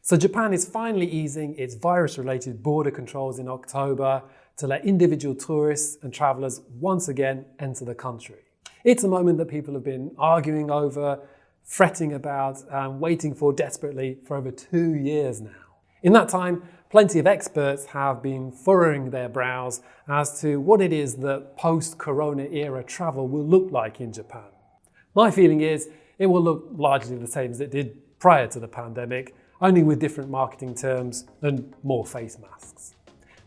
So Japan is finally easing its virus-related border controls in October to let individual tourists and travellers once again enter the country. It's a moment that people have been arguing over, fretting about, and waiting for desperately for over 2 years now. In that time, plenty of experts have been furrowing their brows as to what it is that post-corona era travel will look like in Japan. My feeling is it will look largely the same as it did prior to the pandemic, only with different marketing terms and more face masks.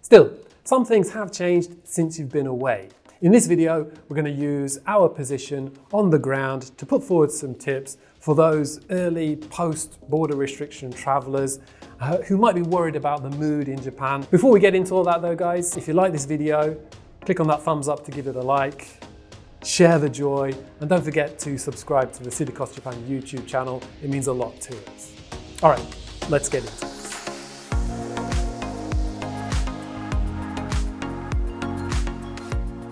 Still, some things have changed since you've been away. In this video, we're going to use our position on the ground to put forward some tips for those early post-border restriction travellers who might be worried about the mood in Japan. Before we get into all that though, guys, if you like this video, click on that thumbs up to give it a like, share the joy, and don't forget to subscribe to the City Cost Japan YouTube channel. It means a lot to us. All right, let's get into it.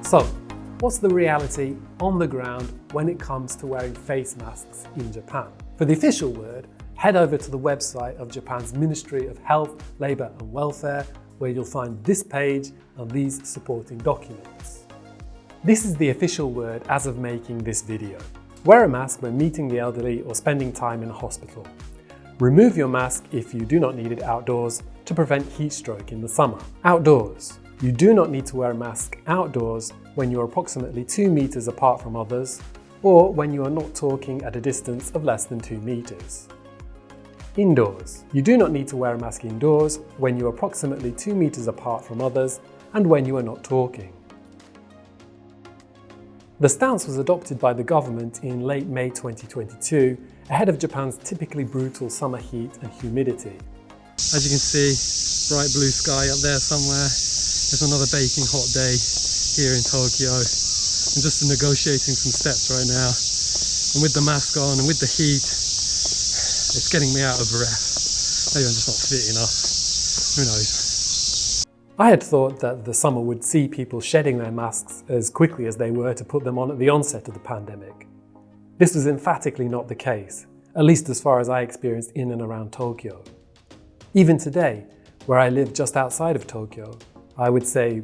So, what's the reality on the ground when it comes to wearing face masks in Japan? For the official word, head over to the website of Japan's Ministry of Health, Labour and Welfare, where you'll find this page and these supporting documents. This is the official word as of making this video. Wear a mask when meeting the elderly or spending time in a hospital. Remove your mask if you do not need it outdoors to prevent heat stroke in the summer. Outdoors. You do not need to wear a mask outdoors when you are approximately 2 meters apart from others, or when you are not talking at a distance of less than 2 meters. Indoors. You do not need to wear a mask indoors when you are approximately 2 meters apart from others and when you are not talking. The stance was adopted by the government in late May 2022, ahead of Japan's typically brutal summer heat and humidity. As you can see, bright blue sky up there somewhere. It's another baking hot day here in Tokyo. I'm just negotiating some steps right now. And with the mask on and with the heat, it's getting me out of breath. Maybe I'm just not fit enough. Who knows? I had thought that the summer would see people shedding their masks as quickly as they were to put them on at the onset of the pandemic. This was emphatically not the case, at least as far as I experienced in and around Tokyo. Even today, where I live just outside of Tokyo, I would say,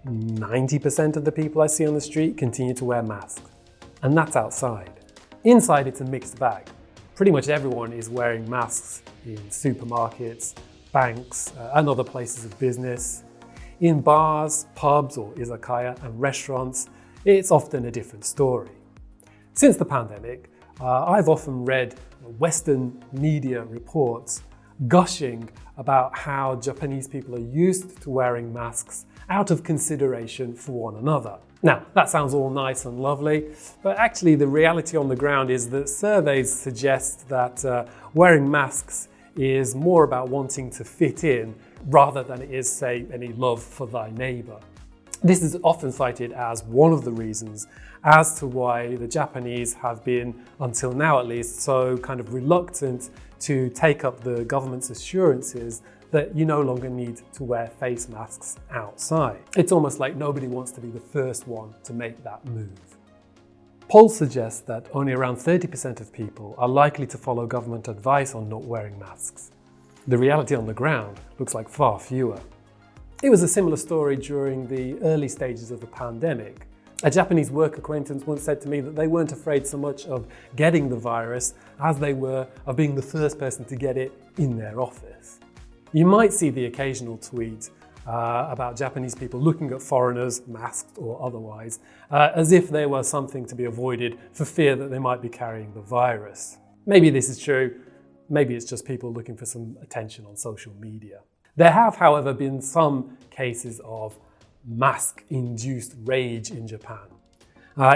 90% of the people I see on the street continue to wear masks. And that's outside. Inside, it's a mixed bag. Pretty much everyone is wearing masks in supermarkets, banks, and other places of business. In bars, pubs, or izakaya, and restaurants, it's often a different story. Since the pandemic, I've often read Western media reports gushing about how Japanese people are used to wearing masks out of consideration for one another. Now, that sounds all nice and lovely, but actually the reality on the ground is that surveys suggest that wearing masks is more about wanting to fit in rather than it is, say, any love for thy neighbour. This is often cited as one of the reasons as to why the Japanese have been, until now at least, so kind of reluctant to take up the government's assurances that you no longer need to wear face masks outside. It's almost like nobody wants to be the first one to make that move. Polls suggest that only around 30% of people are likely to follow government advice on not wearing masks. The reality on the ground looks like far fewer. It was a similar story during the early stages of the pandemic. A Japanese work acquaintance once said to me that they weren't afraid so much of getting the virus as they were of being the first person to get it in their office. You might see the occasional tweet about Japanese people looking at foreigners, masked or otherwise, as if they were something to be avoided for fear that they might be carrying the virus. Maybe this is true, maybe it's just people looking for some attention on social media. There have, however, been some cases of mask-induced rage in Japan.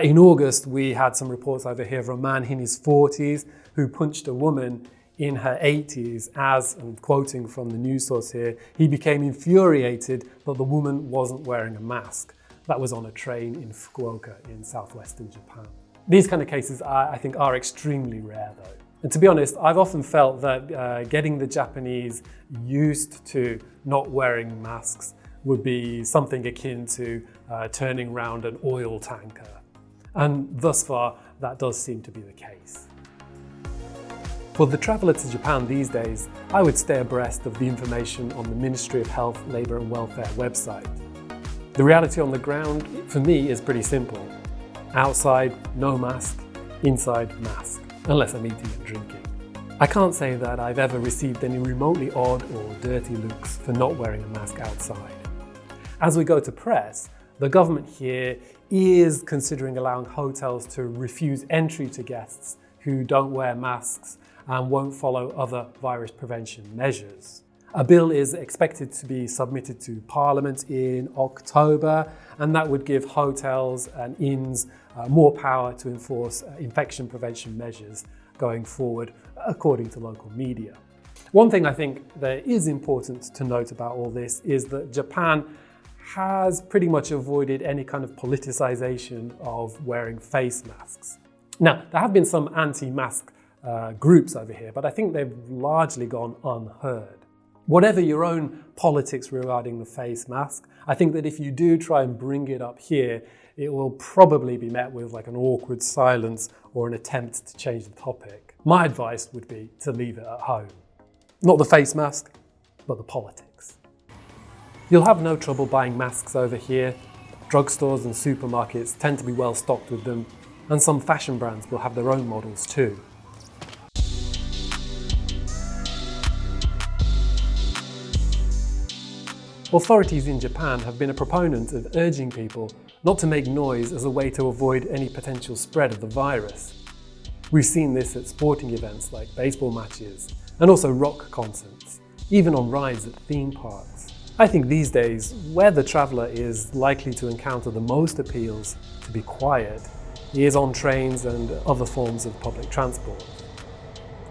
In August, we had some reports over here of a man in his 40s who punched a woman in her 80s as, and quoting from the news source here, he became infuriated that the woman wasn't wearing a mask. That was on a train in Fukuoka in southwestern Japan. These kind of cases, I think, are extremely rare though. And to be honest, I've often felt that getting the Japanese used to not wearing masks would be something akin to turning round an oil tanker. And thus far, that does seem to be the case. For the traveller to Japan these days, I would stay abreast of the information on the Ministry of Health, Labour and Welfare website. The reality on the ground, for me, is pretty simple. Outside, no mask. Inside, mask. Unless I'm eating and drinking. I can't say that I've ever received any remotely odd or dirty looks for not wearing a mask outside. As we go to press, the government here is considering allowing hotels to refuse entry to guests who don't wear masks and won't follow other virus prevention measures. A bill is expected to be submitted to Parliament in October, and that would give hotels and inns more power to enforce infection prevention measures going forward, according to local media. One thing I think that is important to note about all this is that Japan has pretty much avoided any kind of politicization of wearing face masks. Now, there have been some anti-mask groups over here, but I think they've largely gone unheard. Whatever your own politics regarding the face mask, I think that if you do try and bring it up here, it will probably be met with like an awkward silence or an attempt to change the topic. My advice would be to leave it at home. Not the face mask, but the politics. You'll have no trouble buying masks over here. Drugstores and supermarkets tend to be well stocked with them, and some fashion brands will have their own models too. Authorities in Japan have been a proponent of urging people not to make noise as a way to avoid any potential spread of the virus. We've seen this at sporting events like baseball matches and also rock concerts, even on rides at theme parks. I think these days, where the traveller is likely to encounter the most appeals to be quiet is on trains and other forms of public transport.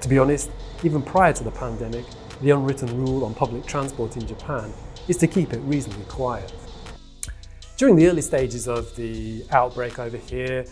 To be honest, even prior to the pandemic, the unwritten rule on public transport in Japan is to keep it reasonably quiet. During the early stages of the outbreak over here,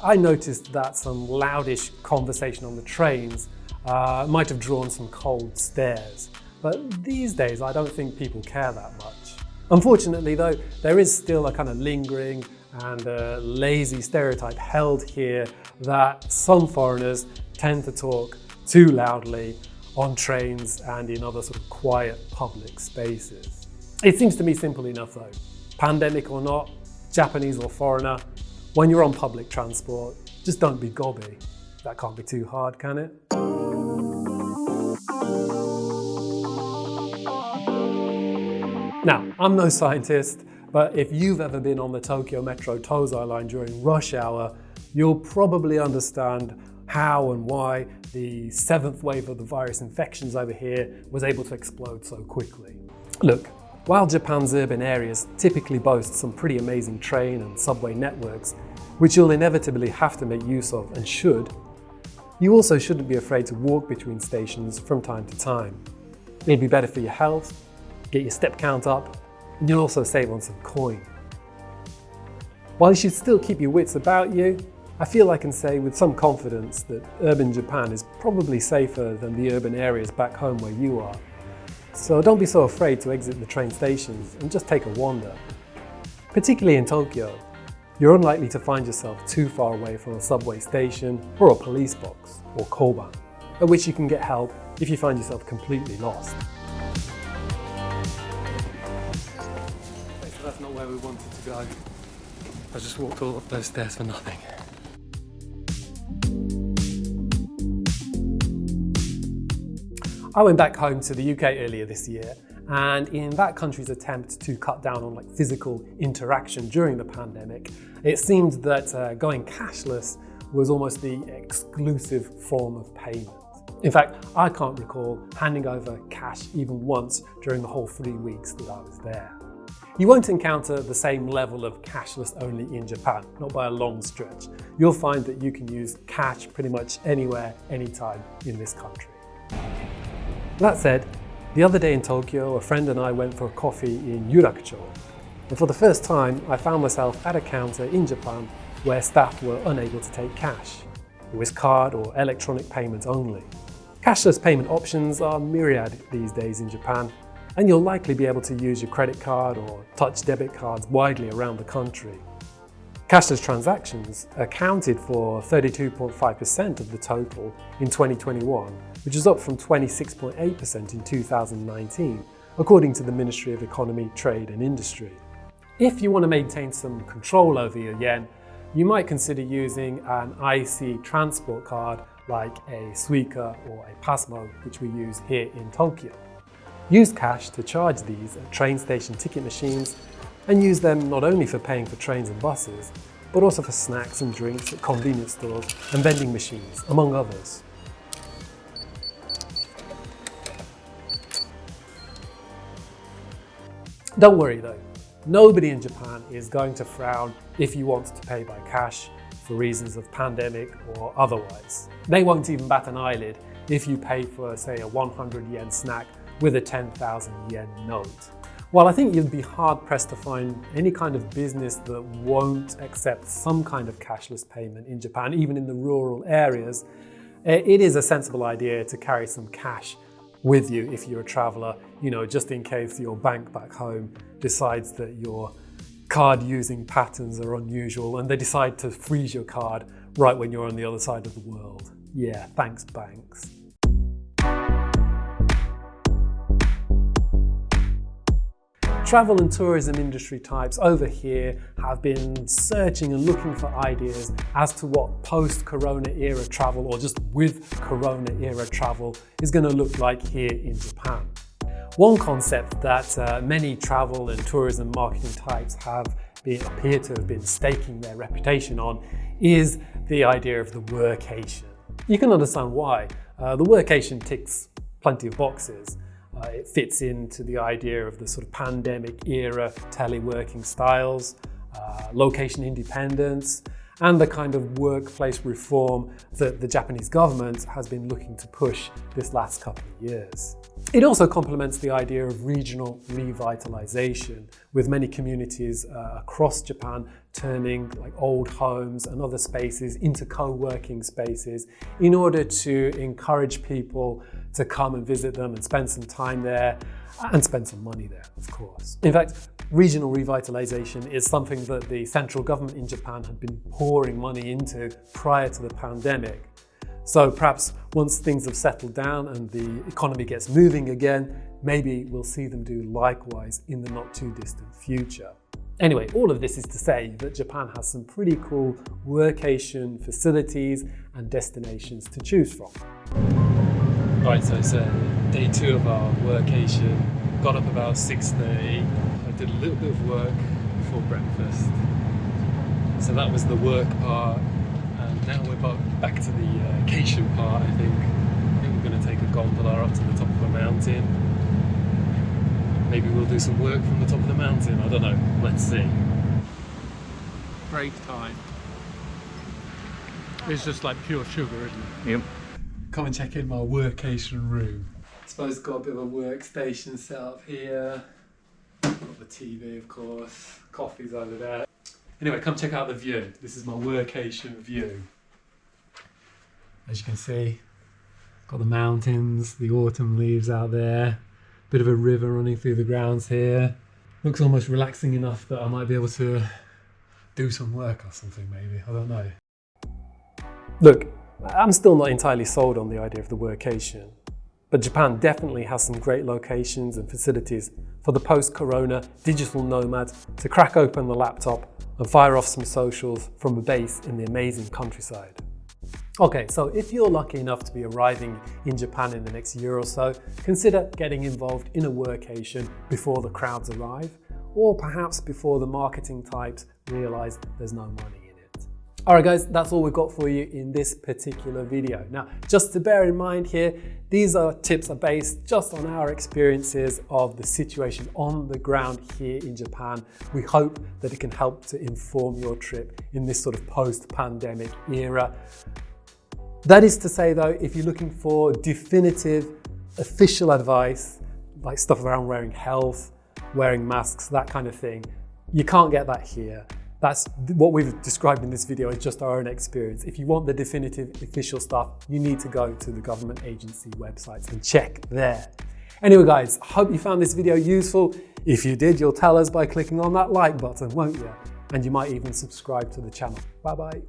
I noticed that some loudish conversation on the trains might have drawn some cold stares. But these days, I don't think people care that much. Unfortunately though, there is still a kind of lingering and lazy stereotype held here that some foreigners tend to talk too loudly on trains and in other sort of quiet public spaces. It seems to me simple enough though. Pandemic or not, Japanese or foreigner, when you're on public transport, just don't be gobby. That can't be too hard, can it? Now, I'm no scientist, but if you've ever been on the Tokyo Metro Tozai line during rush hour, you'll probably understand how and why the 7th wave of the virus infections over here was able to explode so quickly. Look, while Japan's urban areas typically boast some pretty amazing train and subway networks, which you'll inevitably have to make use of and should, you also shouldn't be afraid to walk between stations from time to time. It'll be better for your health, get your step count up, and you'll also save on some coin. While you should still keep your wits about you, I feel I can say with some confidence that urban Japan is probably safer than the urban areas back home where you are. So don't be so afraid to exit the train stations and just take a wander. Particularly in Tokyo, you're unlikely to find yourself too far away from a subway station or a police box or koban, at which you can get help if you find yourself completely lost. Okay, so that's not where we wanted to go. I just walked all up those stairs for nothing. I went back home to the UK earlier this year, and in that country's attempt to cut down on physical interaction during the pandemic, it seemed that going cashless was almost the exclusive form of payment. In fact, I can't recall handing over cash even once during the whole 3 weeks that I was there. You won't encounter the same level of cashless only in Japan, not by a long stretch. You'll find that you can use cash pretty much anywhere, anytime in this country. That said, the other day in Tokyo, a friend and I went for a coffee in Yurakucho. And for the first time, I found myself at a counter in Japan where staff were unable to take cash. It was card or electronic payments only. Cashless payment options are myriad these days in Japan, and you'll likely be able to use your credit card or touch debit cards widely around the country. Cashless transactions accounted for 32.5% of the total in 2021, which is up from 26.8% in 2019, according to the Ministry of Economy, Trade and Industry. If you want to maintain some control over your yen, you might consider using an IC transport card like a Suica or a Pasmo, which we use here in Tokyo. Use cash to charge these at train station ticket machines and use them not only for paying for trains and buses, but also for snacks and drinks at convenience stores and vending machines, among others. Don't worry though, nobody in Japan is going to frown if you want to pay by cash for reasons of pandemic or otherwise. They won't even bat an eyelid if you pay for, say, a 100 yen snack with a 10,000 yen note. While I think you'd be hard pressed to find any kind of business that won't accept some kind of cashless payment in Japan, even in the rural areas, it is a sensible idea to carry some cash with you if you're a traveller, just in case your bank back home decides that your card using patterns are unusual and they decide to freeze your card right when you're on the other side of the world. Yeah, thanks banks. Travel and tourism industry types over here have been searching and looking for ideas as to what post-corona era travel, or just with corona era travel, is going to look like here in Japan. One concept that many travel and tourism marketing types appear to have been staking their reputation on is the idea of the workation. You can understand why. The workation ticks plenty of boxes. It fits into the idea of the sort of pandemic era teleworking styles, location independence, and the kind of workplace reform that the Japanese government has been looking to push this last couple of years. It also complements the idea of regional revitalization, with many communities across Japan turning like old homes and other spaces into co-working spaces in order to encourage people to come and visit them and spend some time there and spend some money there, of course. In fact, regional revitalization is something that the central government in Japan had been pouring money into prior to the pandemic. So perhaps once things have settled down and the economy gets moving again, maybe we'll see them do likewise in the not too distant future. Anyway, all of this is to say that Japan has some pretty cool workation facilities and destinations to choose from. Right, so it's day 2 of our workation. Got up about 6:30. I did a little bit of work before breakfast. So that was the work part. And now we're back to the vacation part, I think. I think we're going to take a gondola up to the top of a mountain. Maybe we'll do some work from the top of the mountain. I don't know. Let's see. Break time. It's just like pure sugar, isn't it? Yep. Come and check in my workation room. I suppose got a bit of a workstation set up here. Got the TV, of course. Coffee's over there. Anyway, come check out the view. This is my workation view. As you can see, got the mountains, the autumn leaves out there. Bit of a river running through the grounds here. Looks almost relaxing enough that I might be able to do some work or something maybe. I don't know. Look, I'm still not entirely sold on the idea of the workation, but Japan definitely has some great locations and facilities for the post-corona digital nomad to crack open the laptop and fire off some socials from a base in the amazing countryside. Okay, so if you're lucky enough to be arriving in Japan in the next year or so, consider getting involved in a workation before the crowds arrive, or perhaps before the marketing types realize there's no money in it. Alright guys, that's all we've got for you in this particular video. Now, just to bear in mind here, these tips are based just on our experiences of the situation on the ground here in Japan. We hope that it can help to inform your trip in this sort of post-pandemic era. That is to say though, if you're looking for definitive, official advice, like stuff around wearing health, wearing masks, that kind of thing, you can't get that here. That's what we've described in this video is just our own experience. If you want the definitive official stuff, you need to go to the government agency websites and check there. Anyway guys, I hope you found this video useful. If you did, you'll tell us by clicking on that like button, won't you? And you might even subscribe to the channel. Bye bye.